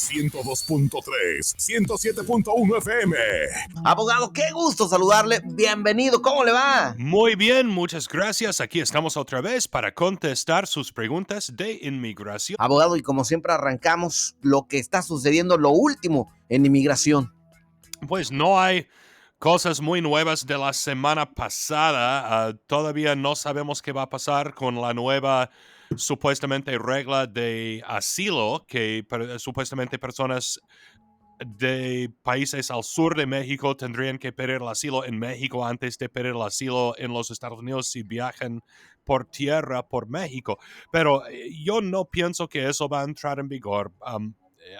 102.3, 107.1 FM. Abogado, qué gusto saludarle. Bienvenido, ¿cómo le va? Muy bien, muchas gracias. Aquí estamos otra vez para contestar sus preguntas de inmigración. Abogado, y como siempre arrancamos lo que está sucediendo, lo último en inmigración. Pues no hay cosas muy nuevas de la semana pasada. Todavía no sabemos qué va a pasar con la nueva supuestamente regla de asilo que supuestamente personas de países al sur de México tendrían que pedir el asilo en México antes de pedir el asilo en los Estados Unidos si viajan por tierra por México. Pero yo no pienso que eso va a entrar en vigor.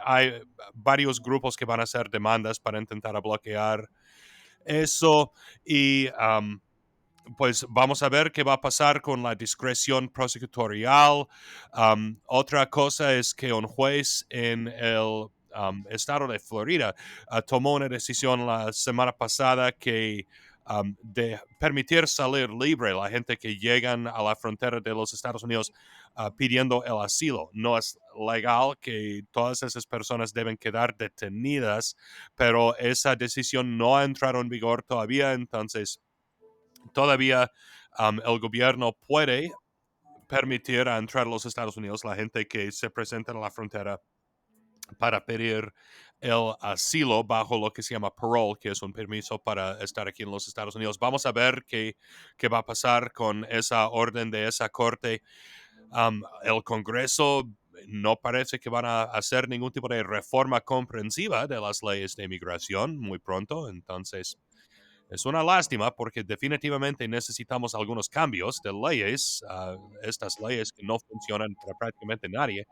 Hay varios grupos que van a hacer demandas para intentar bloquear eso y pues vamos a ver qué va a pasar con la discreción prosecutorial. Otra cosa es que un juez en el estado de Florida tomó una decisión la semana pasada que de permitir salir libre a la gente que llegan a la frontera de los Estados Unidos pidiendo el asilo. No es legal que todas esas personas deben quedar detenidas, pero esa decisión no ha entrado en vigor todavía, entonces todavía el gobierno puede permitir a entrar a los Estados Unidos la gente que se presenta en la frontera para pedir el asilo bajo lo que se llama parole, que es un permiso para estar aquí en los Estados Unidos. Vamos a ver qué va a pasar con esa orden de esa corte. El Congreso no parece que van a hacer ningún tipo de reforma comprensiva de las leyes de inmigración muy pronto, entonces es una lástima porque definitivamente necesitamos algunos cambios de leyes, estas leyes que no funcionan para prácticamente nadie,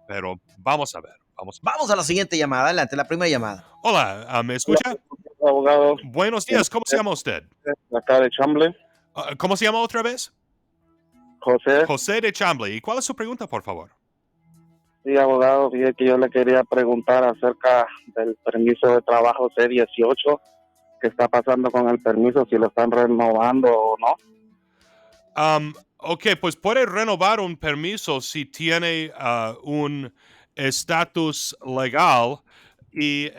pero vamos a ver. Vamos a la siguiente llamada, adelante, la primera llamada. Hola, ¿me escucha? Abogado. Buenos días, ¿cómo se llama usted? Acá de Chamble. ¿Cómo se llama otra vez? José. José de Chambly. ¿Y cuál es su pregunta, por favor? Sí, abogado, fíjate que yo le quería preguntar acerca del permiso de trabajo C-18, qué está pasando con el permiso, si lo están renovando o no. Ok, pues puede renovar un permiso si tiene un estatus legal y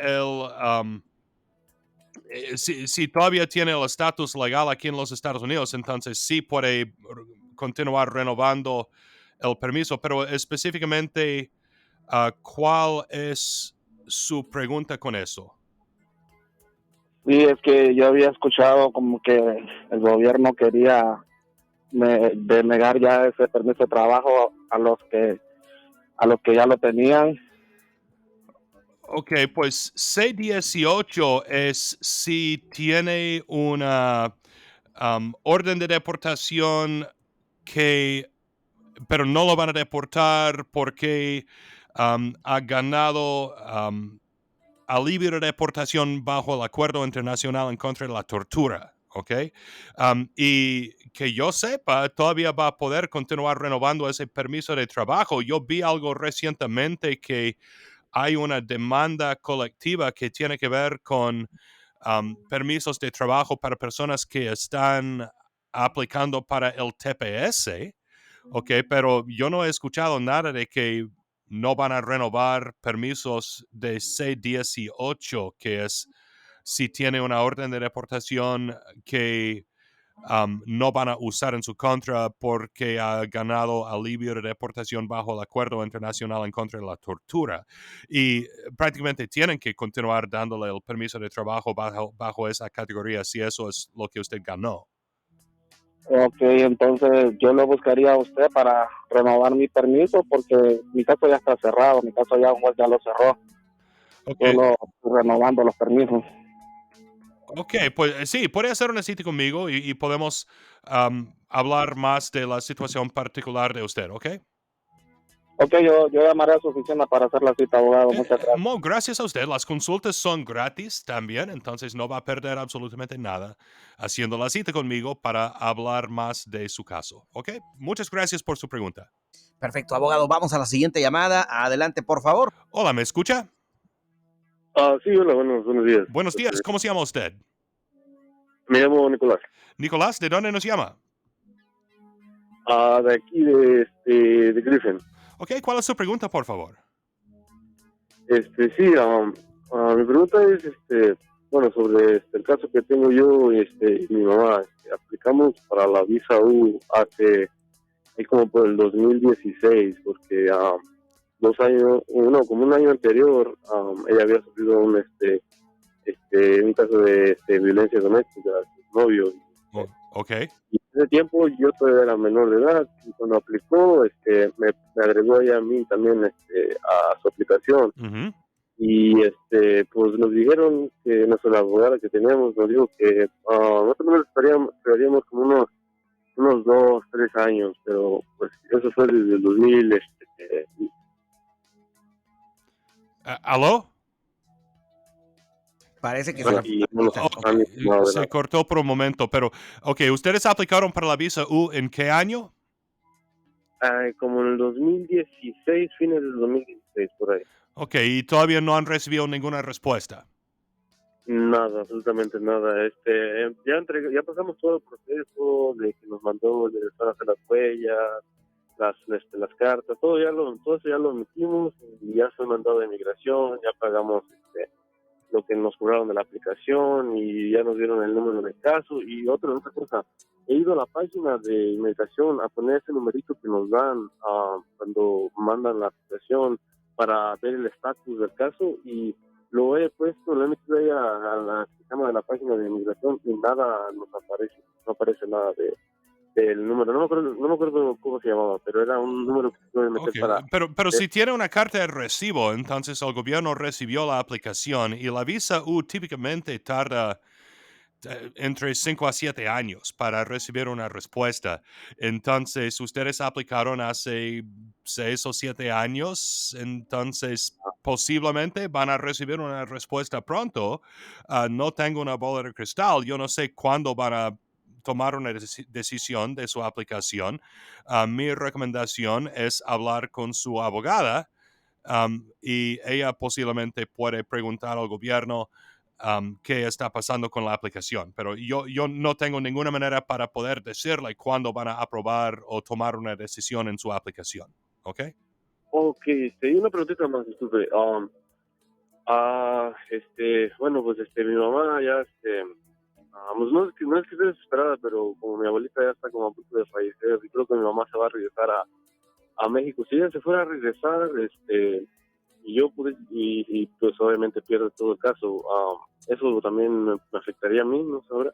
si todavía tiene el estatus legal aquí en los Estados Unidos, entonces sí puede continuar renovando el permiso, pero específicamente, ¿cuál es su pregunta con eso? Sí, es que yo había escuchado como que el gobierno quería denegar ya ese permiso de trabajo a los que ya lo tenían. Ok, pues C-18 es si tiene una orden de deportación pero no lo van a deportar porque ha ganado alivio de deportación bajo el Acuerdo Internacional en contra de la Tortura, ¿ok? Y que yo sepa, todavía va a poder continuar renovando ese permiso de trabajo. Yo vi algo recientemente que hay una demanda colectiva que tiene que ver con permisos de trabajo para personas que están aplicando para el TPS, ¿ok? Pero yo no he escuchado nada de que no van a renovar permisos de C-18, que es si tiene una orden de deportación que no van a usar en su contra porque ha ganado alivio de deportación bajo el Acuerdo Internacional en contra de la Tortura. Y prácticamente tienen que continuar dándole el permiso de trabajo bajo esa categoría si eso es lo que usted ganó. Ok, entonces yo lo buscaría a usted para renovar mi permiso porque mi caso ya está cerrado, mi caso ya un juez ya lo cerró. Okay. Solo renovando los permisos. Ok, pues sí, puede hacer una cita conmigo y podemos hablar más de la situación particular de usted, ¿ok? Ok, yo llamaré a su oficina para hacer la cita, abogado. Muchas gracias. Gracias a usted. Las consultas son gratis también, entonces no va a perder absolutamente nada haciendo la cita conmigo para hablar más de su caso, ¿ok? Muchas gracias por su pregunta. Perfecto, abogado, vamos a la siguiente llamada. Adelante, por favor. Hola, ¿me escucha? Sí, hola, buenos días. Buenos días, ¿cómo se llama usted? Me llamo Nicolás. Nicolás, ¿de dónde nos llama? De aquí, de Griffin. Ok, ¿cuál es su pregunta, por favor? Sí, mi pregunta es, bueno, sobre el caso que tengo yo y mi mamá. Aplicamos para la visa U hace, ahí como por el 2016, porque 2 años, no, como un año anterior, ella había sufrido un caso de violencia doméstica a su novio. Oh, ok. Y en ese tiempo yo todavía era menor de edad y cuando aplicó, me agregó ella a mí también a su aplicación. Ujú. Y pues nos dijeron que nuestra abogada que teníamos nos dijo que nosotros esperaríamos como unos 2, 3 años, pero pues eso fue desde el 2000. ¿Aló? Parece que Y no nos Ok, han informado de nada. se cortó por un momento, pero, ok, ¿ustedes aplicaron para la visa U en qué año? Como en el 2016, fines del 2016, por ahí. Ok, y todavía no han recibido ninguna respuesta. Nada, absolutamente nada. Ya pasamos todo el proceso de que nos mandó el director a hacer las huellas, las cartas, todo eso ya lo metimos y ya fue mandado de migración, ya pagamos lo que nos cobraron de la aplicación y ya nos dieron el número del caso. Y otra cosa, he ido a la página de inmigración a poner ese numerito que nos dan cuando mandan la aplicación para ver el estatus del caso y lo he puesto, lo he metido ahí a la sistema de la página de inmigración y nada nos aparece, no aparece nada del número, no me acuerdo cómo se llamaba, pero era un número que se puede meter Ok, para... pero si tiene una carta de recibo, entonces el gobierno recibió la aplicación y la visa U típicamente tarda entre 5 a 7 años para recibir una respuesta. Entonces, ustedes aplicaron hace 6 o 7 años, entonces posiblemente van a recibir una respuesta pronto. No tengo una bola de cristal, yo no sé cuándo van a tomar una decisión de su aplicación. Mi recomendación es hablar con su abogada y ella posiblemente puede preguntar al gobierno qué está pasando con la aplicación. Pero yo no tengo ninguna manera para poder decirle cuándo van a aprobar o tomar una decisión en su aplicación. ¿Ok? Ok, y una preguntita más, disculpe. Bueno, pues mi mamá ya, pues no es que esté desesperada, pero como mi abuelita ya está como a punto de fallecer, y creo que mi mamá se va a regresar a México. Si ella se fuera a regresar, y yo pude, y pues obviamente pierde todo el caso, eso también me afectaría a mí, ¿no sabrá?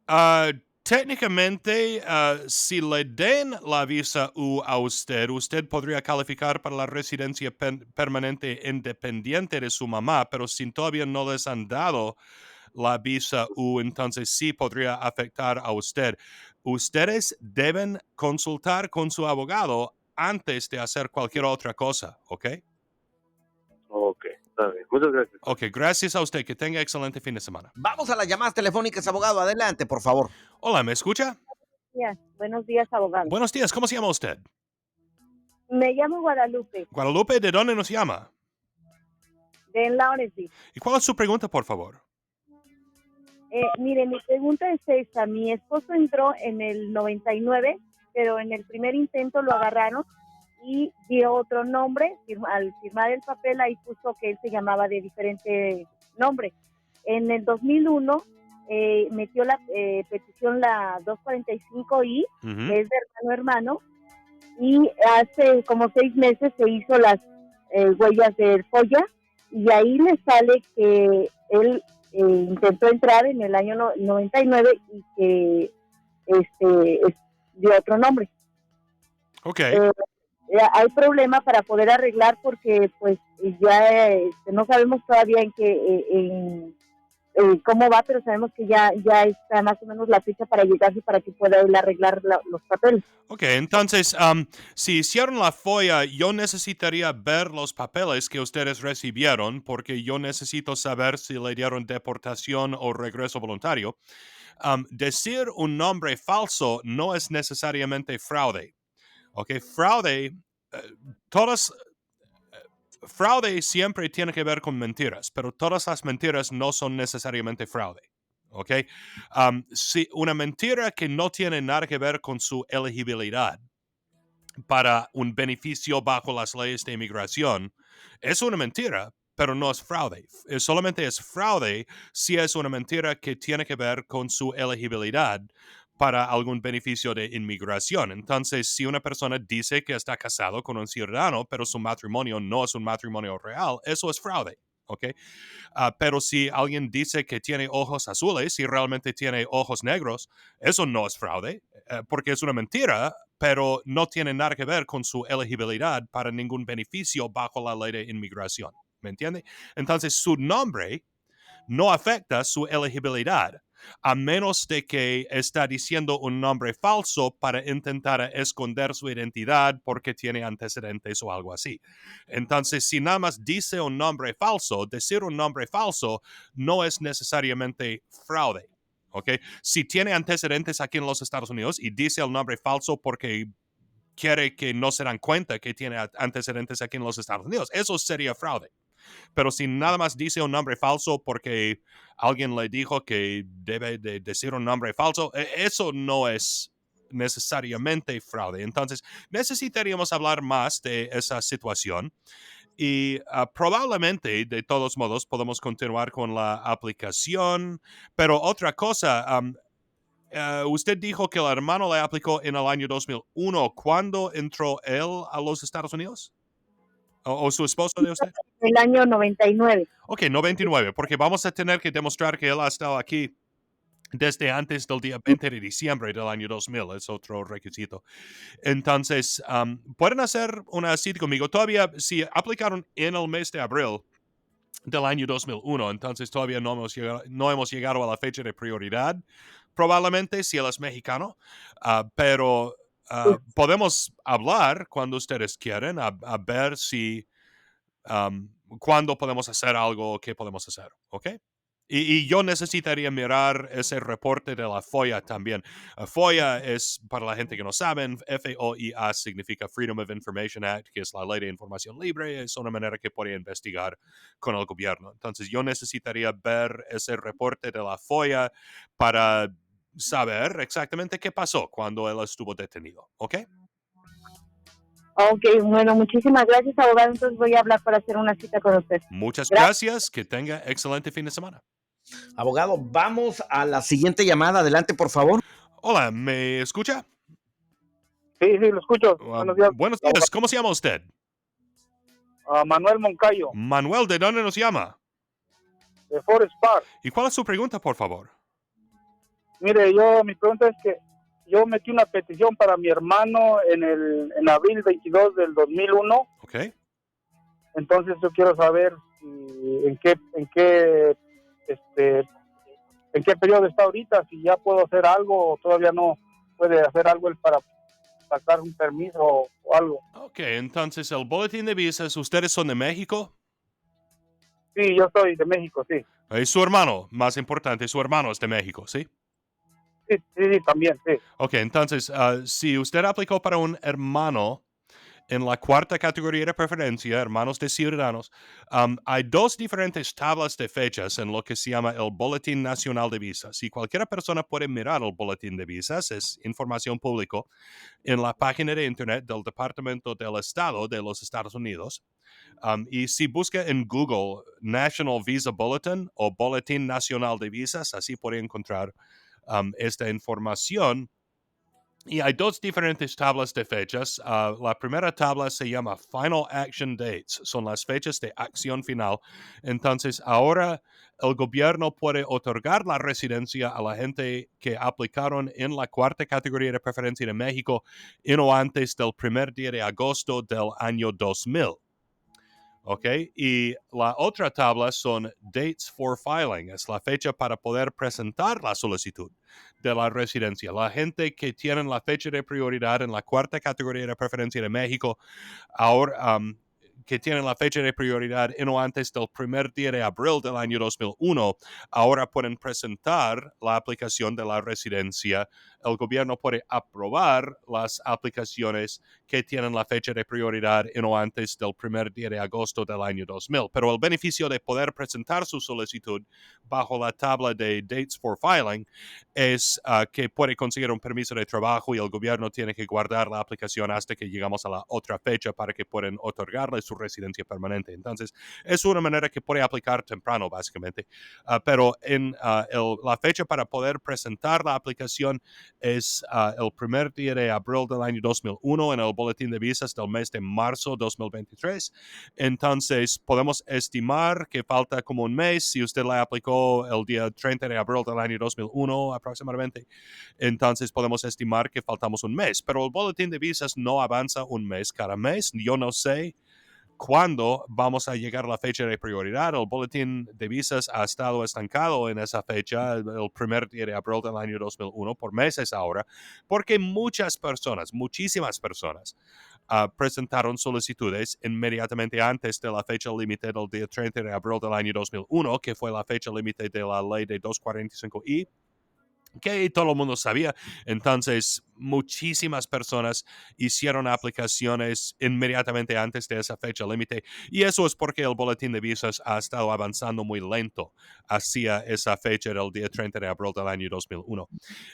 Ah, técnicamente, si le den la visa U a usted, usted podría calificar para la residencia permanente independiente de su mamá, pero si todavía no les han dado la visa U, entonces sí podría afectar a usted. Ustedes deben consultar con su abogado antes de hacer cualquier otra cosa, ¿ok? Ok, está bien. Muchas gracias. Ok, gracias a usted. Que tenga excelente fin de semana. Vamos a las llamadas telefónicas, abogado. Adelante, por favor. Hola, ¿me escucha? Buenos días, abogado. Buenos días, ¿cómo se llama usted? Me llamo Guadalupe, Guadalupe, ¿de dónde nos llama? de Lawrence. ¿Y cuál es su pregunta, por favor? Mire, mi pregunta es esta. Mi esposo entró en el 99, pero en el primer intento lo agarraron y dio otro nombre. Al firmar el papel ahí puso que él se llamaba de diferente nombre. En el 2001 metió la petición la 245I, Ujú. que es de hermano, y hace como 6 meses se hizo las huellas del Polla y ahí le sale que él intentó entrar en el año 99 y que dio otro nombre. Ok. Hay problema para poder arreglar porque pues ya no sabemos todavía cómo va, pero sabemos que ya está más o menos la fecha para llegarse para que pueda él arreglar los papeles. Ok, entonces, si hicieron la FOIA, yo necesitaría ver los papeles que ustedes recibieron, porque yo necesito saber si le dieron deportación o regreso voluntario. Decir un nombre falso no es necesariamente fraude. Ok, todas, fraude siempre tiene que ver con mentiras, pero todas las mentiras no son necesariamente fraude. ¿Ok? Si una mentira que no tiene nada que ver con su elegibilidad para un beneficio bajo las leyes de inmigración, es una mentira, pero no es fraude. Solamente es fraude si es una mentira que tiene que ver con su elegibilidad para algún beneficio de inmigración. Entonces, si una persona dice que está casado con un ciudadano, pero su matrimonio no es un matrimonio real, eso es fraude. ¿Ok? Pero si alguien dice que tiene ojos azules y realmente tiene ojos negros, eso no es fraude, porque es una mentira, pero no tiene nada que ver con su elegibilidad para ningún beneficio bajo la ley de inmigración. ¿Me entiende? Entonces, su nombre no afecta su elegibilidad, a menos de que está diciendo un nombre falso para intentar esconder su identidad porque tiene antecedentes o algo así. Entonces, si nada más dice un nombre falso, decir un nombre falso no es necesariamente fraude. ¿Ok? Si tiene antecedentes aquí en los Estados Unidos y dice el nombre falso porque quiere que no se dan cuenta que tiene antecedentes aquí en los Estados Unidos, eso sería fraude. Pero si nada más dice un nombre falso porque alguien le dijo que debe de decir un nombre falso, eso no es necesariamente fraude. Entonces, necesitaríamos hablar más de esa situación y probablemente, de todos modos, podemos continuar con la aplicación. Pero otra cosa, usted dijo que el hermano le aplicó en el año 2001. ¿Cuándo entró él a los Estados Unidos? ¿O su esposo de usted? El año 99. Ok, 99, porque vamos a tener que demostrar que él ha estado aquí desde antes del día 20 de diciembre del año 2000, es otro requisito. Entonces, pueden hacer una cita conmigo. Todavía, si aplicaron en el mes de abril del año 2001, entonces todavía no hemos llegado a la fecha de prioridad, probablemente si él es mexicano, pero podemos hablar cuando ustedes quieren, a ver si cuándo podemos hacer algo, qué podemos hacer, ¿ok? Y yo necesitaría mirar ese reporte de la FOIA también. FOIA es, para la gente que no saben, FOIA significa Freedom of Information Act, que es la ley de información libre. Es una manera que puede investigar con el gobierno. Entonces yo necesitaría ver ese reporte de la FOIA para saber exactamente qué pasó cuando él estuvo detenido, ¿ok? Ok, bueno, muchísimas gracias, abogado. Entonces voy a hablar para hacer una cita con usted. Muchas gracias. Que tenga excelente fin de semana. Abogado, vamos a la siguiente llamada. Adelante, por favor. Hola, ¿me escucha? Sí, lo escucho. Buenos días. Buenos días, ¿cómo se llama usted? Manuel Moncayo, Manuel, ¿de dónde nos llama? de Forest Park. ¿Y cuál es su pregunta, por favor? Mire, mi pregunta es que yo metí una petición para mi hermano en abril 22 del 2001. Ok. Entonces yo quiero saber en qué periodo está ahorita, si ya puedo hacer algo o todavía no puede hacer algo él para sacar un permiso o algo. Ok, entonces el boletín de visas, ¿ustedes son de México? Sí, yo soy de México, sí. Y su hermano, más importante, su hermano es de México, ¿sí? Sí, también, sí. Ok, entonces, si usted aplicó para un hermano en la cuarta categoría de preferencia, hermanos de ciudadanos, hay dos diferentes tablas de fechas en lo que se llama el Boletín Nacional de Visas. Y cualquier persona puede mirar el Boletín de Visas, es información pública, en la página de internet del Departamento del Estado de los Estados Unidos. Y si busca en Google National Visa Bulletin o Boletín Nacional de Visas, así puede encontrar esta información. Y hay dos diferentes tablas de fechas. La primera tabla se llama Final Action Dates. Son las fechas de acción final. Entonces, ahora el gobierno puede otorgar la residencia a la gente que aplicaron en la cuarta categoría de preferencia de México en o antes del primer día de agosto del año 2000. ¿Ok? Y la otra tabla son Dates for Filing, es la fecha para poder presentar la solicitud de la residencia. La gente que tiene la fecha de prioridad en la cuarta categoría de preferencia de México, ahora que tienen la fecha de prioridad en o antes del primer día de abril del año 2001, ahora pueden presentar la aplicación de la residencia el gobierno puede aprobar las aplicaciones que tienen la fecha de prioridad y no antes del primer día de agosto del año 2000. Pero el beneficio de poder presentar su solicitud bajo la tabla de Dates for Filing es que puede conseguir un permiso de trabajo y el gobierno tiene que guardar la aplicación hasta que llegamos a la otra fecha para que puedan otorgarle su residencia permanente. Entonces, es una manera que puede aplicar temprano, básicamente. Pero la fecha para poder presentar la aplicación es el primer día de abril del año 2001 en el boletín de visas del mes de marzo 2023. Entonces, podemos estimar que falta como un mes si usted la aplicó el día 30 de abril del año 2001 aproximadamente. Entonces, podemos estimar que faltamos un mes. Pero el boletín de visas no avanza un mes cada mes. Yo no sé cuándo vamos a llegar a la fecha de prioridad. El boletín de visas ha estado estancado en esa fecha, el primer día de abril del año 2001, por meses ahora, porque muchísimas personas, presentaron solicitudes inmediatamente antes de la fecha límite del día 30 de abril del año 2001, que fue la fecha límite de la ley de 245I, que todo el mundo sabía. Entonces, muchísimas personas hicieron aplicaciones inmediatamente antes de esa fecha límite, y eso es porque el boletín de visas ha estado avanzando muy lento hacia esa fecha del día 30 de abril del año 2001.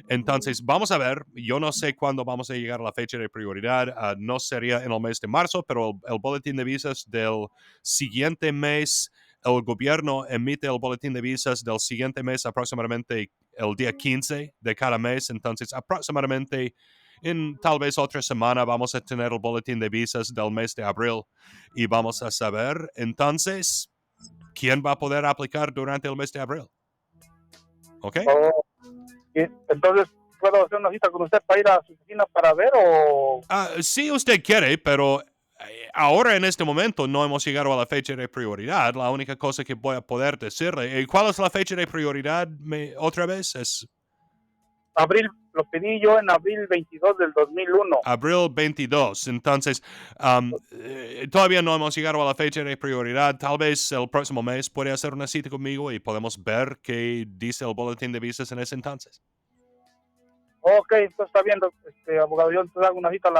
Entonces, vamos a ver, yo no sé cuándo vamos a llegar a la fecha de prioridad, no sería en el mes de marzo, pero el boletín de visas del siguiente mes, el gobierno emite el boletín de visas del siguiente mes aproximadamente el día 15 de cada mes. Entonces, aproximadamente en tal vez otra semana vamos a tener el boletín de visas del mes de abril y vamos a saber entonces quién va a poder aplicar durante el mes de abril. ¿Ok? Oh, y entonces, ¿puedo hacer una cita con usted para ir a su oficina para ver o...? Si usted quiere, pero ahora en este momento no hemos llegado a la fecha de prioridad. La única cosa que voy a poder decirle, ¿cuál es la fecha de prioridad otra vez? Es Abril, lo pedí yo en abril 22 del 2001. abril 22. Entonces, todavía no hemos llegado a la fecha de prioridad. Tal vez el próximo mes puede hacer una cita conmigo y podemos ver qué dice el boletín de visas en ese entonces. Ok, entonces está bien, abogado, yo te hago una cita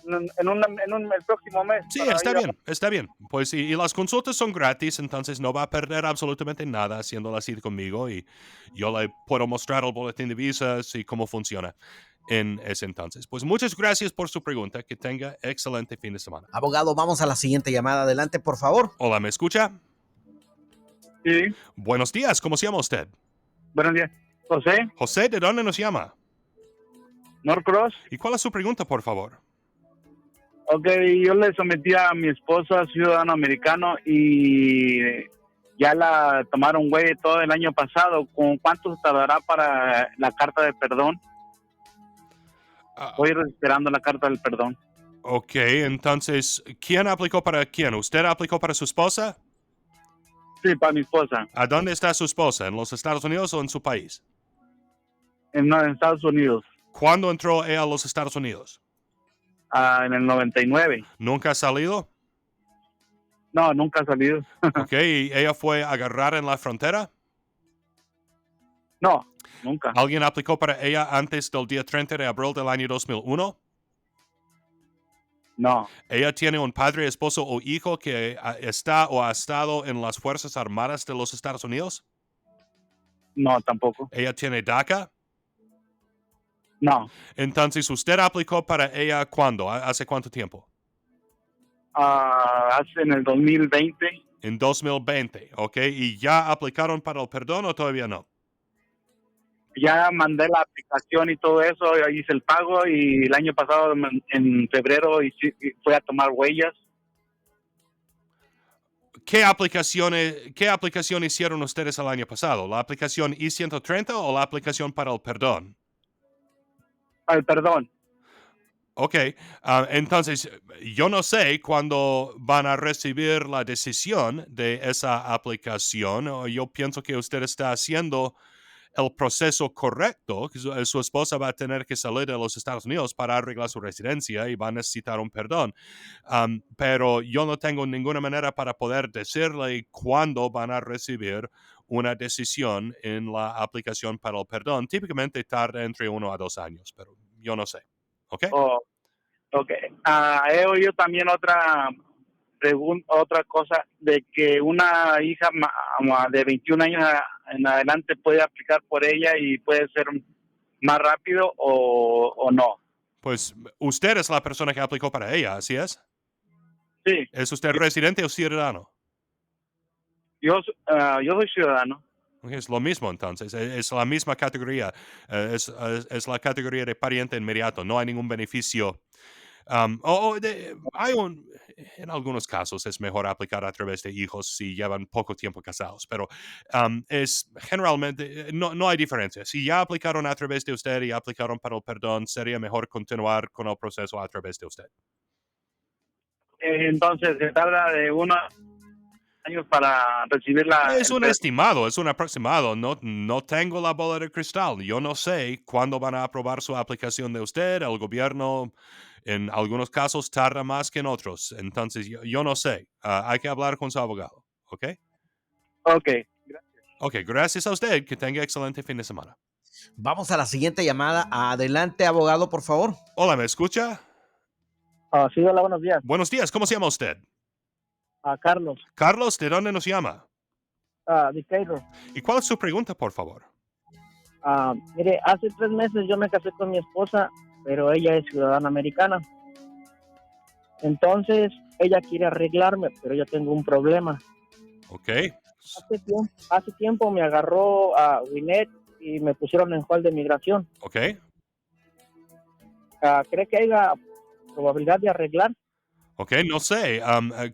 el próximo mes. Sí, está bien. Pues y las consultas son gratis, entonces no va a perder absolutamente nada haciendo la cita conmigo y yo le puedo mostrar el boletín de visas y cómo funciona en ese entonces. Pues muchas gracias por su pregunta. Que tenga excelente fin de semana. Abogado, vamos a la siguiente llamada. Adelante, por favor. Hola, ¿me escucha? Sí, Buenos días, ¿cómo se llama usted? buenos días. José, José, ¿de dónde nos llama? Norcross. ¿Y cuál es su pregunta, por favor? Ok, yo le sometí a mi esposa, ciudadano americano, y ya la tomaron güey todo el año pasado. ¿Con cuánto tardará para la carta de perdón? Voy esperando la carta del perdón. Ok, entonces, ¿quién aplicó para quién? ¿Usted aplicó para su esposa? Sí, para mi esposa, ¿A dónde está su esposa? ¿En los Estados Unidos o en su país? en Estados Unidos, ¿Cuándo entró ella a los Estados Unidos? en el 99. ¿Nunca ha salido? No, nunca ha salido. Ok, ¿y ella fue agarrada en la frontera? No, nunca. ¿Alguien aplicó para ella antes del día 30 de abril del año 2001? No, ¿Ella tiene un padre, esposo o hijo que está o ha estado en las Fuerzas Armadas de los Estados Unidos? no, tampoco. ¿Ella tiene DACA? No. Entonces, ¿usted aplicó para ella cuándo? ¿Hace cuánto tiempo? Hace en el 2020. En 2020, ¿ok? ¿Y ya aplicaron para el perdón o todavía no? Ya mandé la aplicación y todo eso, hice el pago y el año pasado en febrero fui a tomar huellas. ¿Qué aplicación hicieron ustedes el año pasado? ¿La aplicación I-130 o la aplicación para el perdón? Al perdón. Ok, entonces yo no sé cuándo van a recibir la decisión de esa aplicación. Yo pienso que usted está haciendo el proceso correcto, que su esposa va a tener que salir de los Estados Unidos para arreglar su residencia y va a necesitar un perdón. Pero yo no tengo ninguna manera para poder decirle cuándo van a recibir una decisión en la aplicación para el perdón. Típicamente tarda entre 1 a 2 años, pero yo no sé. ¿Ok? Oh, ok. He oído también otra cosa de que una hija de 21 años en adelante puede aplicar por ella y puede ser más rápido o no. Pues usted es la persona que aplicó para ella, ¿así es? Sí, ¿Es usted residente o ciudadano? yo soy ciudadano. Ok, es lo mismo entonces, es la misma categoría, es la categoría de pariente inmediato, no hay ningún beneficio. En algunos casos es mejor aplicar a través de hijos si llevan poco tiempo casados, pero es generalmente, no hay diferencia. Si ya aplicaron a través de usted y aplicaron para el perdón, sería mejor continuar con el proceso a través de usted. Entonces se tarda de 1 año para recibir Es un estimado, es un aproximado. No tengo la bola de cristal. Yo no sé cuándo van a aprobar su aplicación de usted. El gobierno, en algunos casos, tarda más que en otros. Entonces, yo no sé. Hay que hablar con su abogado. ¿Ok? Ok. Ok, gracias a usted. Que tenga excelente fin de semana. Vamos a la siguiente llamada. Adelante, abogado, por favor. Hola, ¿me escucha? Sí, hola, buenos días. Buenos días. ¿Cómo se llama usted? Carlos, Carlos, ¿de dónde nos llama? Decatur. ¿Y cuál es su pregunta, por favor? Mire, hace 3 meses yo me casé con mi esposa, pero ella es ciudadana americana. Entonces, ella quiere arreglarme, pero yo tengo un problema. Ok. Hace tiempo me agarró a Winnet y me pusieron en hold de migración. Ok. ¿Cree que haya probabilidad de arreglar? Ok, no sé.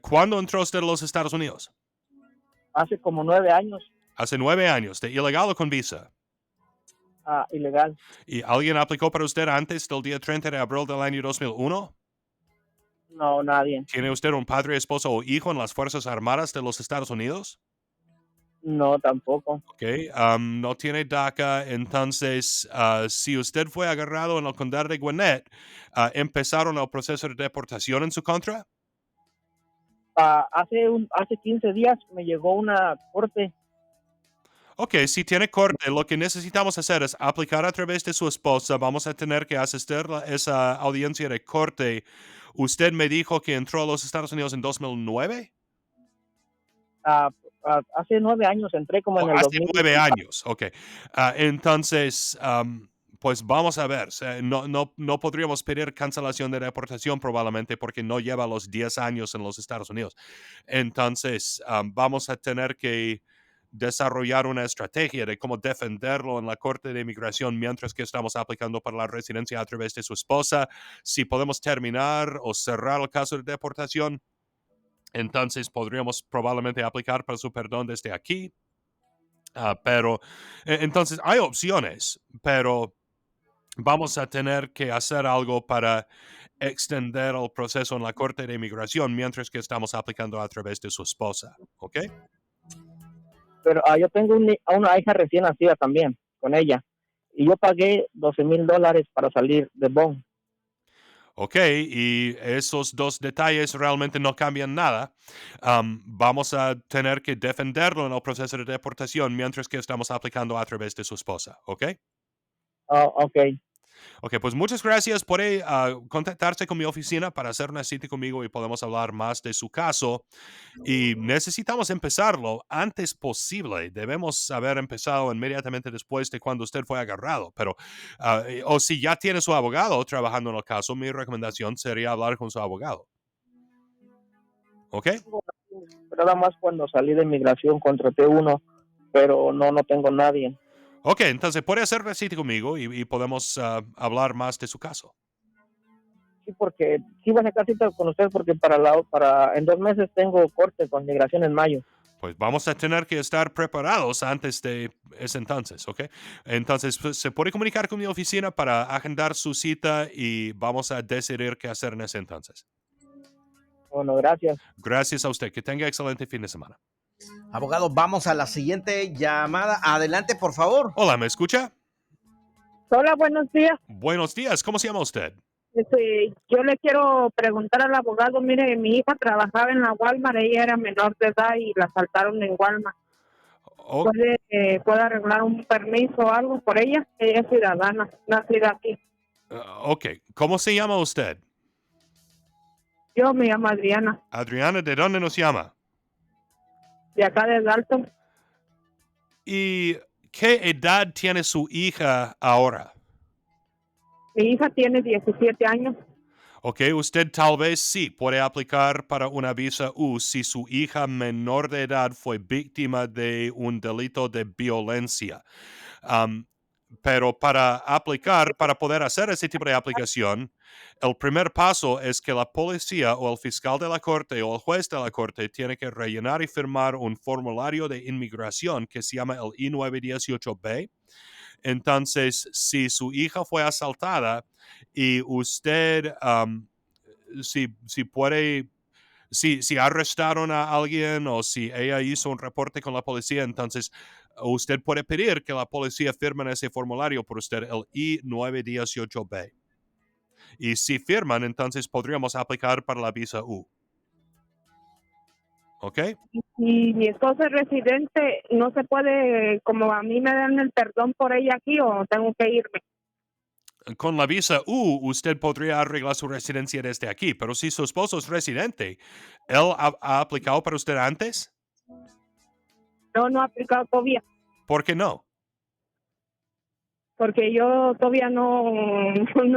¿Cuándo entró usted a los Estados Unidos? Hace como 9 años, Hace 9 años. ¿De ilegal o con visa? ilegal. ¿Y alguien aplicó para usted antes del día 30 de abril del año 2001? No, nadie. ¿Tiene usted un padre, esposo o hijo en las Fuerzas Armadas de los Estados Unidos? No, tampoco. Ok, no tiene DACA, entonces si usted fue agarrado en el condado de Gwinnett, ¿empezaron el proceso de deportación en su contra? Hace 15 días me llegó una corte. Ok, si tiene corte, lo que necesitamos hacer es aplicar a través de su esposa. Vamos a tener que asistir a esa audiencia de corte. ¿Usted me dijo que entró a los Estados Unidos en 2009? Hace 9 años entré como en el Hace 2000. 9 años, ok. Entonces, pues vamos a ver. No podríamos pedir cancelación de deportación probablemente porque no lleva los 10 años en los Estados Unidos. Entonces, vamos a tener que desarrollar una estrategia de cómo defenderlo en la Corte de Inmigración mientras que estamos aplicando para la residencia a través de su esposa. Si podemos terminar o cerrar el caso de deportación, entonces podríamos probablemente aplicar para su perdón desde aquí. Pero entonces hay opciones, pero vamos a tener que hacer algo para extender el proceso en la Corte de Inmigración mientras que estamos aplicando a través de su esposa, ¿ok? Pero yo tengo a una hija recién nacida también, con ella. Y yo pagué $12,000 para salir de bond. Ok, y esos dos detalles realmente no cambian nada. Vamos a tener que defenderlo en el proceso de deportación mientras que estamos aplicando a través de su esposa, ¿ok? Ok. Ok, pues muchas gracias por contactarse con mi oficina para hacer una cita conmigo y podemos hablar más de su caso. Y necesitamos empezarlo antes posible. Debemos haber empezado inmediatamente después de cuando usted fue agarrado. Pero, o si ya tiene su abogado trabajando en el caso, mi recomendación sería hablar con su abogado. ¿Ok? Nada más cuando salí de inmigración contraté uno, pero no tengo nadie. Ok, entonces puede hacer una cita conmigo y podemos hablar más de su caso. Sí, porque sí voy a sacar cita con usted porque en 2 meses tengo corte con migración en mayo. Pues vamos a tener que estar preparados antes de ese entonces, ¿ok? Entonces, pues, se puede comunicar con mi oficina para agendar su cita y vamos a decidir qué hacer en ese entonces. Bueno, gracias. Gracias a usted. Que tenga excelente fin de semana. Abogado, vamos a la siguiente llamada. Adelante, por favor. Hola, ¿me escucha? Hola, buenos días. Buenos días, ¿cómo se llama usted? Yo le quiero preguntar al abogado, mire, mi hija trabajaba en la Walmart, ella era menor de edad y la asaltaron en Walmart. Oh, ¿Puede arreglar un permiso o algo por ella? Ella es ciudadana, nacida aquí. ok, ¿cómo se llama usted? Yo me llamo Adriana, Adriana, ¿de dónde nos llama? de acá de Dalton. ¿Y qué edad tiene su hija ahora? Mi hija tiene 17 años. Ok, usted tal vez sí puede aplicar para una visa U si su hija menor de edad fue víctima de un delito de violencia. Pero para aplicar, para poder hacer ese tipo de aplicación, el primer paso es que la policía o el fiscal de la corte o el juez de la corte tiene que rellenar y firmar un formulario de inmigración que se llama el I-918B. Entonces, si su hija fue asaltada y usted, si arrestaron a alguien o si ella hizo un reporte con la policía, entonces usted puede pedir que la policía firme en ese formulario por usted el I-918B. Y si firman, entonces podríamos aplicar para la visa U. ¿Ok? Y mi esposo es residente, no se puede, como a mí me dan el perdón por ella aquí o tengo que irme. Con la visa U, usted podría arreglar su residencia desde aquí, pero si su esposo es residente, ¿él ha aplicado para usted antes? No ha aplicado todavía, ¿Por qué no? porque yo todavía no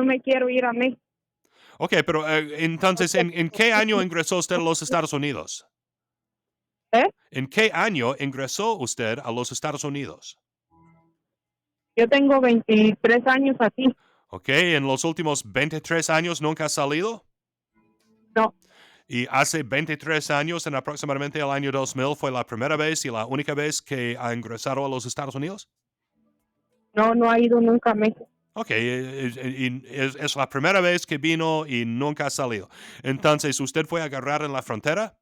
me quiero ir a México. Ok, pero entonces, ¿en qué año ingresó usted a los Estados Unidos? ¿En qué año ingresó usted a los Estados Unidos? Yo tengo 23 años aquí. Ok, ¿en los últimos 23 años nunca ha salido? No. Y hace 23 años, en aproximadamente el año 2000, ¿fue la primera vez y la única vez que ha ingresado a los Estados Unidos? No ha ido nunca a México. Ok, es la primera vez que vino y nunca ha salido. Entonces, ¿usted fue agarrado en la frontera?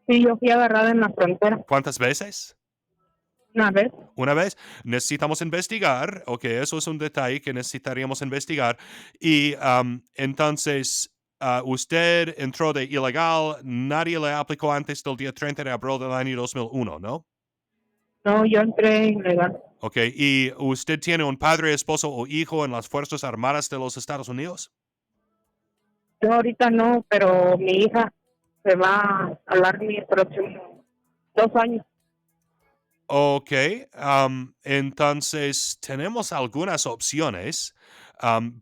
Sí, yo fui agarrada en la frontera. ¿Cuántas veces? Una vez. Una vez. Necesitamos investigar. Ok, eso es un detalle que necesitaríamos investigar. Y entonces, usted entró de ilegal. Nadie le aplicó antes del día 30 de abril del año 2001, ¿no? No, yo entré ilegal. Ok, ¿y usted tiene un padre, esposo o hijo en las Fuerzas Armadas de los Estados Unidos? Yo ahorita no, pero mi hija se va a hablar mis próximos 2 años. Ok, entonces tenemos algunas opciones.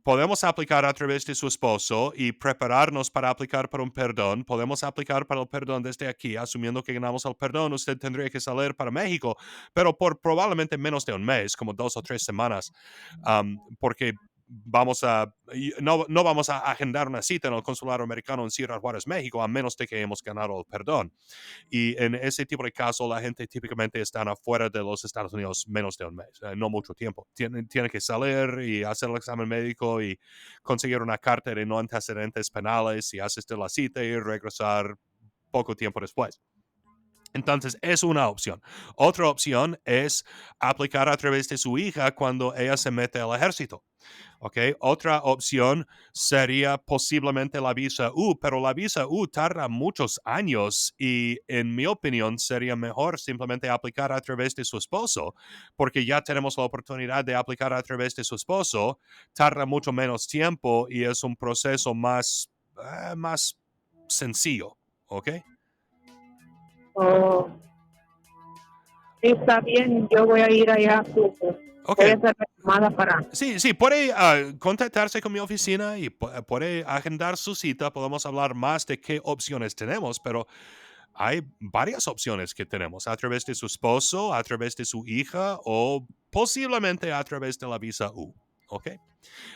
Podemos aplicar a través de su esposo y prepararnos para aplicar para un perdón. Podemos aplicar para el perdón desde aquí, asumiendo que ganamos el perdón. Usted tendría que salir para México, pero por probablemente menos de un mes, como 2 o 3 semanas, porque no vamos a agendar una cita en el consulado americano en Ciudad Juárez, México, a menos de que hemos ganado el perdón. Y en ese tipo de caso, la gente típicamente está afuera de los Estados Unidos menos de un mes, no mucho tiempo. Tiene que salir y hacer el examen médico y conseguir una carta de no antecedentes penales y asistir a la cita y regresar poco tiempo después. Entonces, es una opción. Otra opción es aplicar a través de su hija cuando ella se mete al ejército. Okay. Otra opción sería posiblemente la visa U, pero la visa U tarda muchos años y en mi opinión sería mejor simplemente aplicar a través de su esposo, porque ya tenemos la oportunidad de aplicar a través de su esposo, tarda mucho menos tiempo y es un proceso más sencillo, ¿ok? Oh, sí, está bien, yo voy a ir allá a su... Okay. Voy a hacer la llamada para... Sí, puede contactarse con mi oficina y puede agendar su cita. Podemos hablar más de qué opciones tenemos, pero hay varias opciones que tenemos a través de su esposo, a través de su hija o posiblemente a través de la visa U. ¿Ok?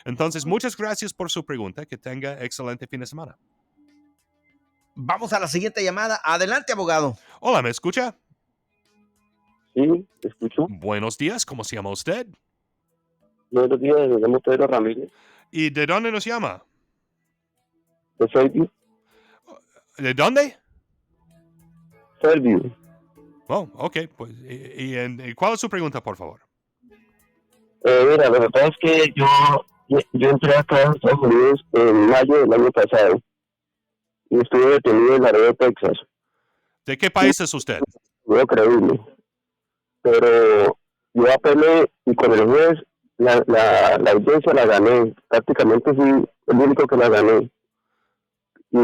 Entonces, muchas gracias por su pregunta. Que tenga excelente fin de semana. Vamos a la siguiente llamada. Adelante, abogado. Hola, ¿me escucha? Sí, te escucho. Buenos días, ¿cómo se llama usted? Buenos días, me llamo Pedro Ramírez. ¿Y de dónde nos llama? ¿De Phoenix? ¿De dónde? Fairview. Oh, ok. Pues, ¿y cuál es su pregunta, por favor? Mira, lo que pasa es que yo entré acá a Estados Unidos en mayo del año pasado y estuve detenido en Laredo, Texas. ¿De qué país es usted? No creíble. Pero yo apelé y con el juez la audiencia la gané. Prácticamente fui el único que la gané. Y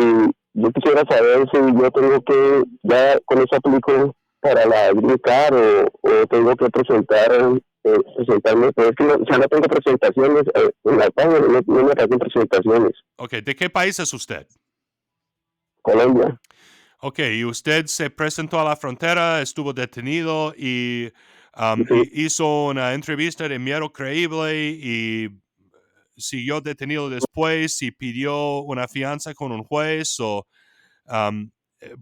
yo quisiera saber si yo tengo que, ya con eso aplico para la green card o tengo que presentarme, pero es que no tengo presentaciones en la página, no me hacen presentaciones. Ok, ¿de qué país es usted? Colombia. Ok, y usted se presentó a la frontera, estuvo detenido y hizo una entrevista de miedo creíble y siguió detenido después y pidió una fianza con un juez o...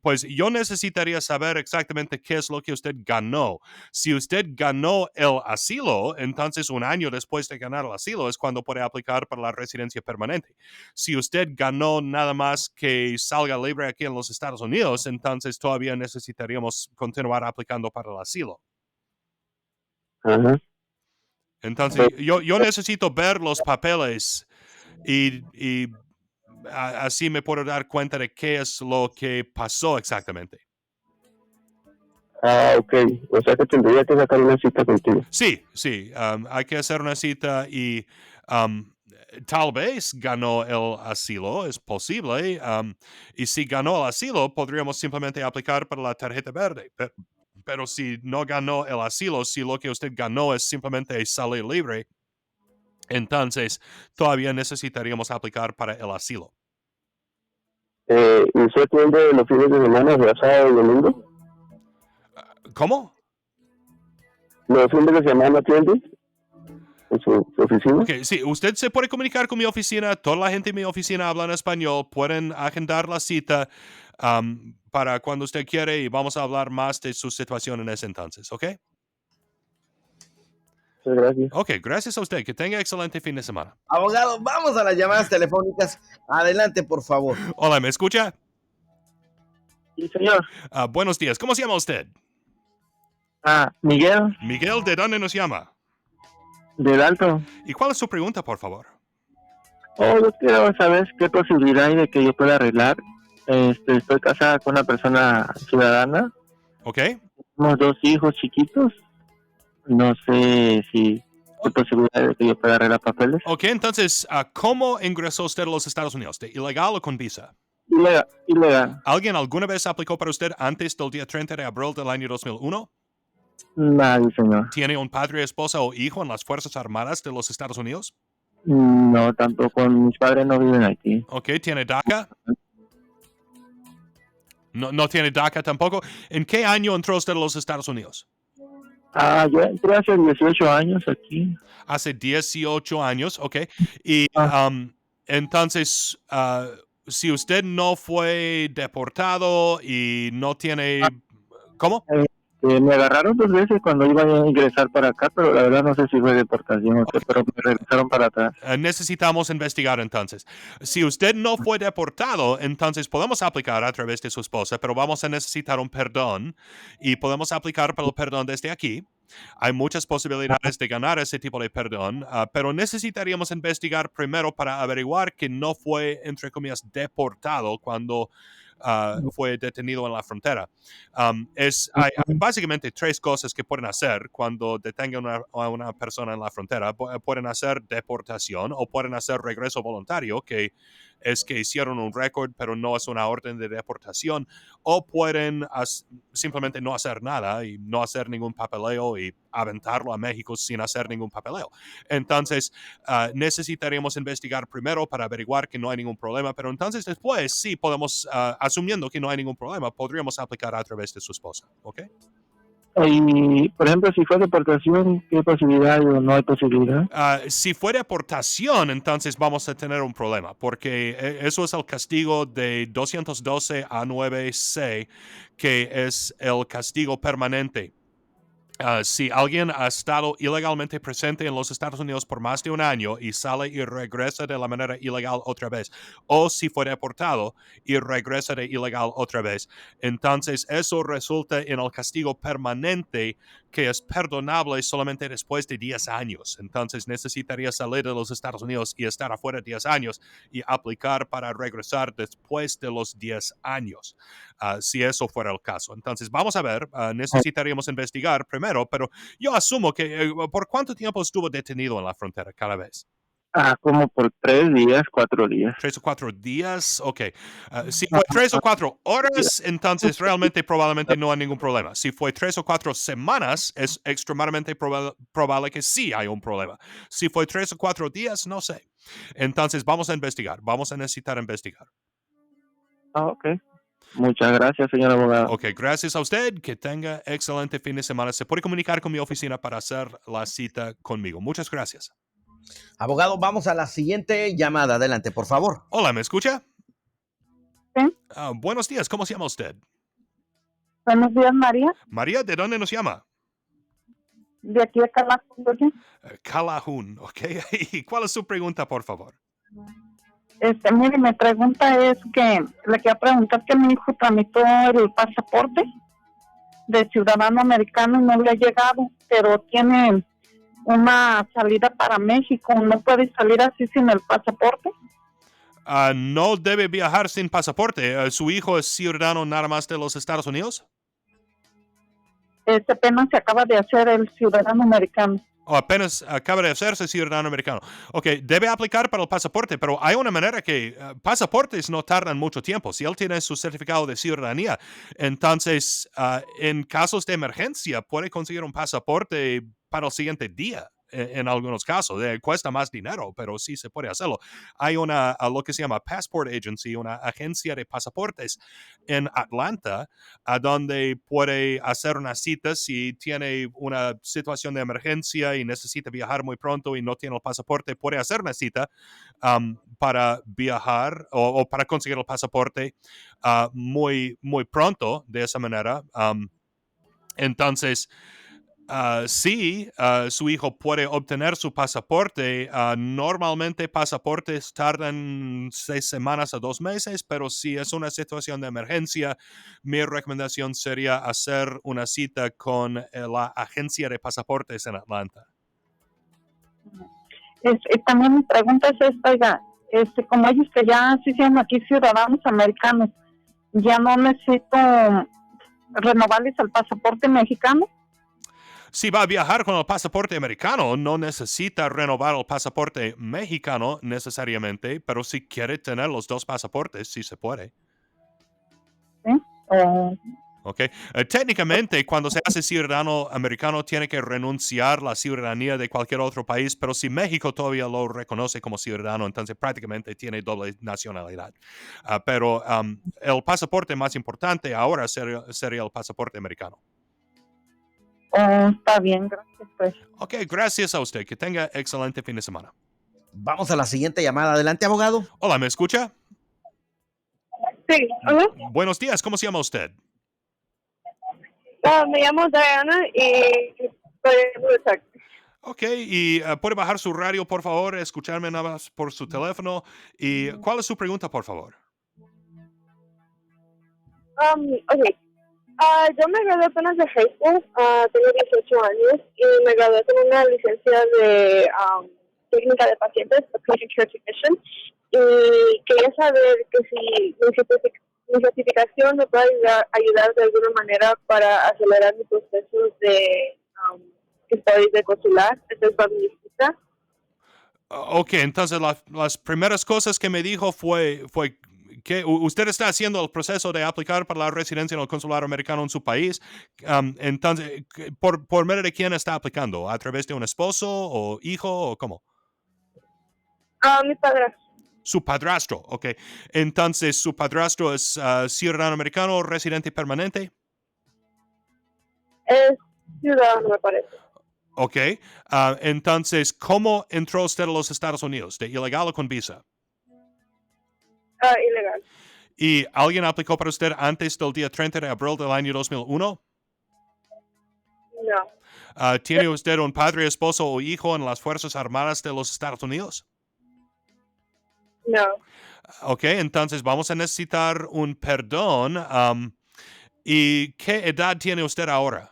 pues yo necesitaría saber exactamente qué es lo que usted ganó. Si usted ganó el asilo, entonces un año después de ganar el asilo es cuando puede aplicar para la residencia permanente. Si usted ganó nada más que salga libre aquí en los Estados Unidos, entonces todavía necesitaríamos continuar aplicando para el asilo. Ajá. Entonces yo necesito ver los papeles y así me puedo dar cuenta de qué es lo que pasó exactamente. Ah, ok. O sea que tendría que sacar una cita contigo. Sí, hay que hacer una cita y tal vez ganó el asilo, es posible, y si ganó el asilo, podríamos simplemente aplicar para la tarjeta verde. Pero si no ganó el asilo, si lo que usted ganó es simplemente salir libre, entonces todavía necesitaríamos aplicar para el asilo. ¿Y usted atiende los fines de semana, de sábado y domingo? ¿Cómo? ¿Los fines de semana atiende en su oficina? Ok, sí, usted se puede comunicar con mi oficina, toda la gente en mi oficina habla en español, pueden agendar la cita para cuando usted quiere y vamos a hablar más de su situación en ese entonces, ¿ok? Muchas gracias. Ok, gracias a usted, que tenga excelente fin de semana. Abogado, vamos a las llamadas telefónicas. Adelante, por favor. Hola, ¿me escucha? Sí, señor. Buenos días, ¿cómo se llama usted? Miguel, Miguel, ¿de dónde nos llama? del Alto. ¿Y cuál es su pregunta, por favor? Yo quiero saber qué posibilidad hay de que yo pueda arreglar. Estoy casada con una persona ciudadana. Ok. Tenemos 2 hijos chiquitos. No sé si hay posibilidad de que yo pueda arreglar papeles. Ok, entonces, ¿cómo ingresó usted a los Estados Unidos? ¿De ilegal o con visa? Ilegal. ¿Alguien alguna vez aplicó para usted antes del día 30 de abril del año 2001? Nadie, señor. ¿Tiene un padre, esposa o hijo en las Fuerzas Armadas de los Estados Unidos? No, tampoco. Mis padres no viven aquí. Ok, ¿tiene DACA? No tiene DACA tampoco. ¿En qué año entró usted a los Estados Unidos? Yo entré hace 18 años aquí. Hace 18 años, ok. Y entonces, si usted no fue deportado y no tiene... ¿Cómo? Me agarraron 2 veces cuando iba a ingresar para acá, pero la verdad no sé si fue deportación o qué, pero me regresaron para atrás. Necesitamos investigar entonces. Si usted no fue deportado, entonces podemos aplicar a través de su esposa, pero vamos a necesitar un perdón y podemos aplicar para el perdón desde aquí. Hay muchas posibilidades de ganar ese tipo de perdón, pero necesitaríamos investigar primero para averiguar que no fue, entre comillas, deportado cuando fue detenido en la frontera. Hay básicamente 3 cosas que pueden hacer cuando detengan a una persona en la frontera. Pueden hacer deportación o pueden hacer regreso voluntario, que es que hicieron un récord, pero no es una orden de deportación, o pueden simplemente no hacer nada y no hacer ningún papeleo y aventarlo a México sin hacer ningún papeleo. Entonces, necesitaríamos investigar primero para averiguar que no hay ningún problema, pero entonces después sí podemos, asumiendo que no hay ningún problema, podríamos aplicar a través de su esposa, ¿ok? Y, por ejemplo, si fue deportación, ¿qué posibilidad hay o no hay posibilidad? Si fue deportación, entonces vamos a tener un problema, porque eso es el castigo de 212 A9C, que es el castigo permanente. Si alguien ha estado ilegalmente presente en los Estados Unidos por más de un año y sale y regresa de la manera ilegal otra vez, o si fue deportado y regresa de ilegal otra vez, entonces eso resulta en el castigo permanente que es perdonable solamente después de 10 años. Entonces necesitaría salir de los Estados Unidos y estar afuera 10 años y aplicar para regresar después de los 10 años. Si eso fuera el caso. Entonces, vamos a ver, necesitaríamos investigar primero, pero yo asumo que ¿por cuánto tiempo estuvo detenido en la frontera cada vez? Como por 3 días, 4 días. 3 o 4 días, ok. Si fue 3 o 4 horas, entonces realmente probablemente no hay ningún problema. Si fue 3 o 4 semanas, es extremadamente probable que sí hay un problema. Si fue 3 o 4 días, no sé. Entonces vamos a investigar, vamos a necesitar investigar. Ok. Muchas gracias, señor abogado. Ok, gracias a usted. Que tenga excelente fin de semana. Se puede comunicar con mi oficina para hacer la cita conmigo. Muchas gracias. Abogado, vamos a la siguiente llamada. Adelante, por favor. Hola, ¿me escucha? Sí. Buenos días, ¿cómo se llama usted? Buenos días, María. María, ¿de dónde nos llama? De aquí de Calafón. Calhoun, ok. ¿Y cuál es su pregunta, por favor? Mire, mi pregunta es que le quería preguntar que mi hijo tramitó el pasaporte de ciudadano americano y no le ha llegado, pero tiene una salida para México. ¿No puede salir así sin el pasaporte? No debe viajar sin pasaporte. ¿Su hijo es ciudadano nada más de los Estados Unidos? Apenas se acaba de hacer el ciudadano americano. O apenas acaba de hacerse ciudadano americano. Ok, debe aplicar para el pasaporte, pero hay una manera que pasaportes no tardan mucho tiempo. Si él tiene su certificado de ciudadanía, entonces en casos de emergencia puede conseguir un pasaporte para el siguiente día. En algunos casos, cuesta más dinero, pero sí se puede hacerlo. Hay lo que se llama Passport Agency, una agencia de pasaportes en Atlanta, a donde puede hacer una cita si tiene una situación de emergencia y necesita viajar muy pronto y no tiene el pasaporte, puede hacer una cita para viajar o para conseguir el pasaporte muy, muy pronto de esa manera. Entonces, sí, su hijo puede obtener su pasaporte. Normalmente pasaportes tardan 6 semanas a 2 meses, pero si es una situación de emergencia, mi recomendación sería hacer una cita con la agencia de pasaportes en Atlanta. También mi pregunta es esta, oiga, como ellos que ya se hicieron aquí ciudadanos americanos, ¿ya no necesito renovarles el pasaporte mexicano? Si va a viajar con el pasaporte americano, no necesita renovar el pasaporte mexicano necesariamente, pero si quiere tener los dos pasaportes, sí se puede. ¿Sí? Okay. Técnicamente, cuando se hace ciudadano americano, tiene que renunciar a la ciudadanía de cualquier otro país, pero si México todavía lo reconoce como ciudadano, entonces prácticamente tiene doble nacionalidad. Pero el pasaporte más importante ahora sería el pasaporte americano. Está bien, gracias. Pues. Ok, gracias a usted. Que tenga excelente fin de semana. Vamos a la siguiente llamada. Adelante, abogado. Hola, ¿me escucha? Sí, hola. Buenos días, ¿cómo se llama usted? Me llamo Diana y estoy en Woodstock. Ok, y puede bajar su radio, por favor, escucharme nada más por su teléfono. ¿Y cuál es su pregunta, por favor? Ok. Yo me gradué apenas de high school, tengo 18 años y me gradué con una licencia de técnica de pacientes, de Patient Care Technician, y quería saber que si mi certificación me puede ayudar de alguna manera para acelerar mi proceso de que estoy de consular, estoy con mi cita. Ok, entonces las primeras cosas que me dijo fue que usted está haciendo el proceso de aplicar para la residencia en el consulado americano en su país. Entonces, ¿por medio de quién está aplicando? ¿A través de un esposo o hijo o cómo? Mi padrastro. Su padrastro, ok. Entonces, ¿su padrastro es ciudadano americano o residente permanente? Es ciudadano, me parece. Ok. Entonces, ¿cómo entró usted a los Estados Unidos? ¿De ilegal o con visa? Ilegal. ¿Y alguien aplicó para usted antes del día 30 de abril del año 2001? No. ¿Tiene usted un padre, esposo o hijo en las Fuerzas Armadas de los Estados Unidos? No. Ok, entonces vamos a necesitar un perdón. ¿Y qué edad tiene usted ahora?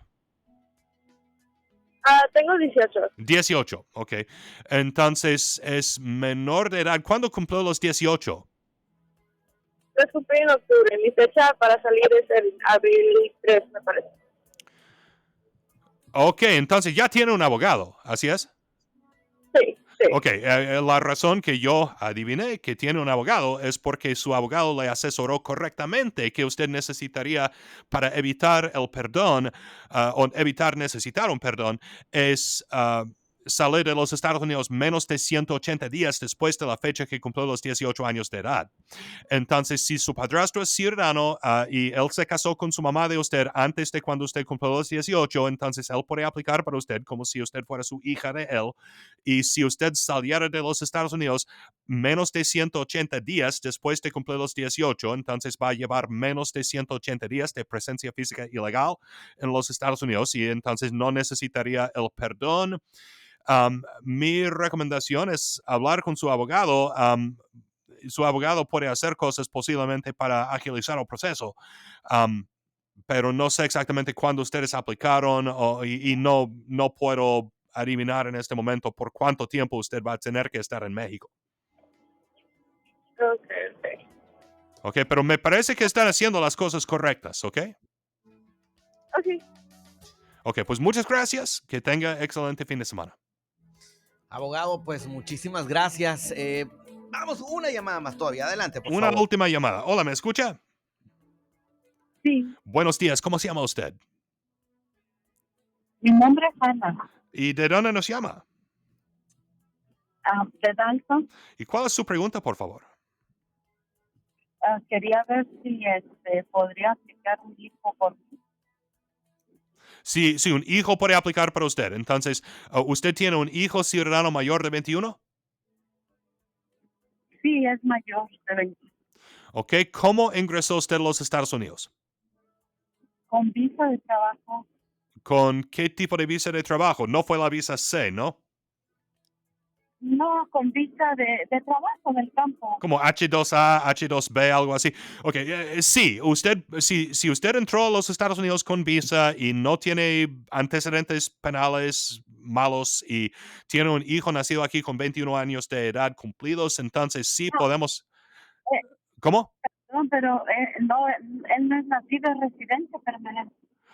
Tengo 18. 18, ok. Entonces es menor de edad. ¿Cuándo cumplió los 18? Los cumplí en octubre. Mi fecha para salir es el abril 3, me parece. Ok, entonces ya tiene un abogado, ¿así es? Sí. Ok, la razón que yo adiviné que tiene un abogado es porque su abogado le asesoró correctamente que usted necesitaría para evitar el perdón o evitar necesitar un perdón es salir de los Estados Unidos menos de 180 días después de la fecha que cumplió los 18 años de edad. Entonces, si su padrastro es ciudadano y él se casó con su mamá de usted antes de cuando usted cumplió los 18, entonces él puede aplicar para usted como si usted fuera su hija de él. Y si usted saliera de los Estados Unidos menos de 180 días después de cumplir los 18, entonces va a llevar menos de 180 días de presencia física ilegal en los Estados Unidos y entonces no necesitaría el perdón. Mi recomendación es hablar con su abogado. Su abogado puede hacer cosas posiblemente para agilizar el proceso, pero no sé exactamente cuándo ustedes aplicaron y no puedo adivinar en este momento por cuánto tiempo usted va a tener que estar en México. Ok. Ok, pero me parece que están haciendo las cosas correctas, ¿ok? Ok. Ok, pues muchas gracias. Que tenga excelente fin de semana. Abogado, pues muchísimas gracias. Vamos, una llamada más todavía. Adelante, por Una favor. última llamada. Hola, ¿me escucha? Sí, Buenos días, ¿cómo se llama usted? mi nombre es Ana, ¿Y de dónde nos llama? de Dalton. ¿Y cuál es su pregunta, por favor? Quería ver si podría aplicar un hijo por mí. Sí, un hijo puede aplicar para usted. Entonces, ¿usted tiene un hijo ciudadano mayor de 21? Sí, es mayor de 20, Ok, ¿cómo ingresó usted a los Estados Unidos? con visa de trabajo. ¿Con qué tipo de visa de trabajo? No fue la visa C, ¿no? No, con visa de trabajo del campo. Como H2A, H2B, algo así. Ok, sí, si usted entró a los Estados Unidos con visa y no tiene antecedentes penales malos y tiene un hijo nacido aquí con 21 años de edad cumplidos, entonces sí podemos... Eh, ¿Cómo? No, pero no, él no es nacido, es residente permanente.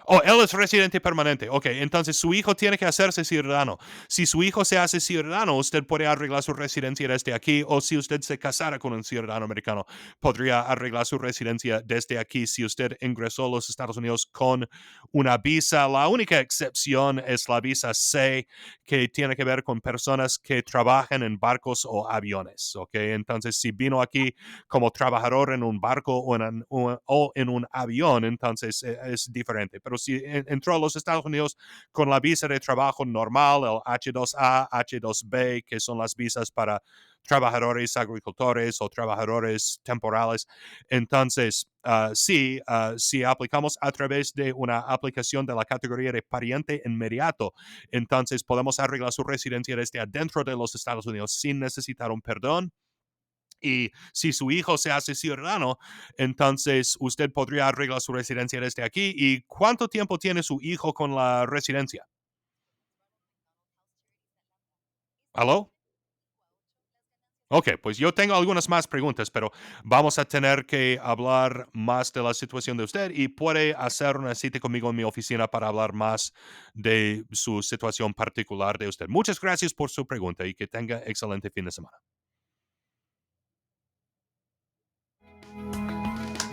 Oh, él es residente permanente. Ok, entonces su hijo tiene que hacerse ciudadano. Si su hijo se hace ciudadano, usted puede arreglar su residencia desde aquí, o si usted se casara con un ciudadano americano, podría arreglar su residencia desde aquí si usted ingresó a los Estados Unidos con una visa. La única excepción es la visa C, que tiene que ver con personas que trabajan en barcos o aviones. Ok, entonces si vino aquí como trabajador en un barco o en un avión, entonces es diferente. Pero si entró a los Estados Unidos con la visa de trabajo normal, el H2A, H2B, que son las visas para trabajadores agricultores o trabajadores temporales, entonces si aplicamos a través de una aplicación de la categoría de pariente inmediato, entonces podemos arreglar su residencia desde adentro de los Estados Unidos sin necesitar un perdón. Y si su hijo se hace ciudadano, entonces usted podría arreglar su residencia desde aquí. ¿Y cuánto tiempo tiene su hijo con la residencia? ¿Aló? Ok, pues yo tengo algunas más preguntas, pero vamos a tener que hablar más de la situación de usted y puede hacer una cita conmigo en mi oficina para hablar más de su situación particular de usted. Muchas gracias por su pregunta y que tenga excelente fin de semana.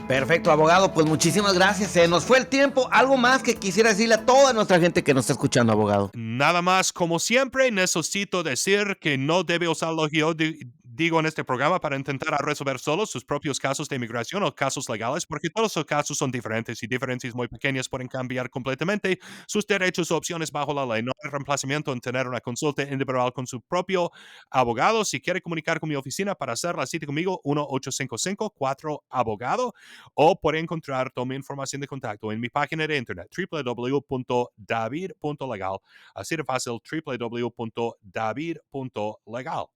Perfecto, abogado, pues muchísimas gracias. Se nos fue el tiempo. ¿Algo más que quisiera decirle a toda nuestra gente que nos está escuchando, abogado? Nada más, como siempre, necesito decir que no debe usar digo en este programa para intentar resolver solo sus propios casos de inmigración o casos legales, porque todos los casos son diferentes y diferencias muy pequeñas pueden cambiar completamente sus derechos o opciones bajo la ley. No hay reemplazamiento en tener una consulta individual con su propio abogado. Si quiere comunicar con mi oficina para hacer la cita conmigo, 1-855-4-ABOGADO, o puede encontrar toda mi información de contacto en mi página de internet www.david.legal. Así de fácil, www.david.legal.